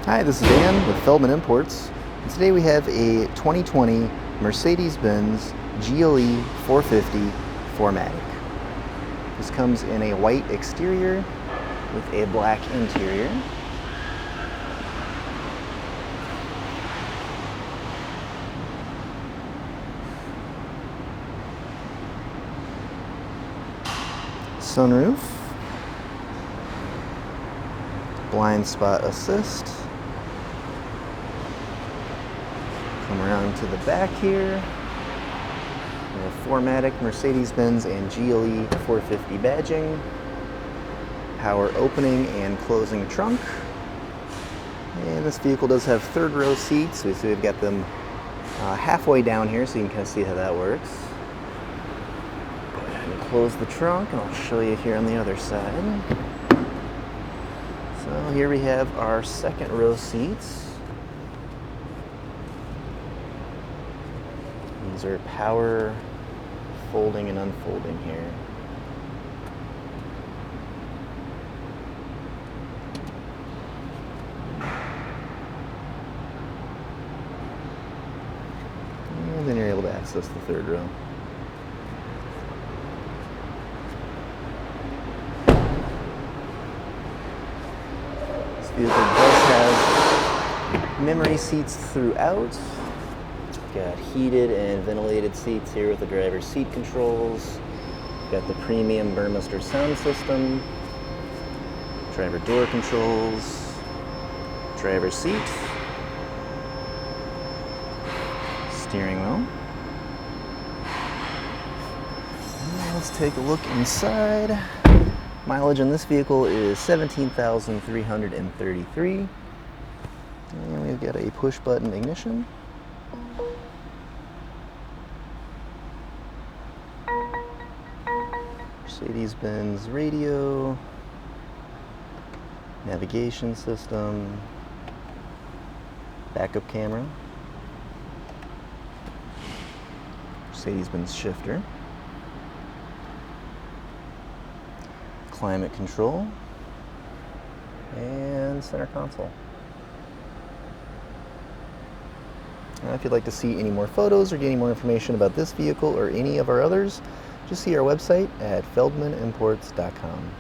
Hi, this is Dan with Feldmann Imports, and today we have a 2020 Mercedes-Benz GLE 450 4MATIC. This comes in a white exterior with a black interior. Sunroof, blind spot assist. Come around to the back here. We have 4MATIC Mercedes-Benz and GLE 450 badging. Power opening and closing trunk. And this vehicle does have third row seats. So we've got them halfway down here, so you can kind of see how that works. Go ahead and close the trunk, and I'll show you here on the other side. So here we have our second row seats. These are power folding and unfolding here. And then you're able to access the third row. This vehicle does have memory seats throughout. Got heated and ventilated seats here with the driver's seat controls. Got the premium Burmester sound system. Driver door controls. Driver's seat. Steering wheel. And let's take a look inside. Mileage on this vehicle is 17,333. And we've got a push button ignition. Mercedes-Benz radio, navigation system, backup camera, Mercedes-Benz shifter, climate control, and center console. Now, if you'd like to see any more photos or get any more information about this vehicle or any of our others, just see our website at feldmannimports.com.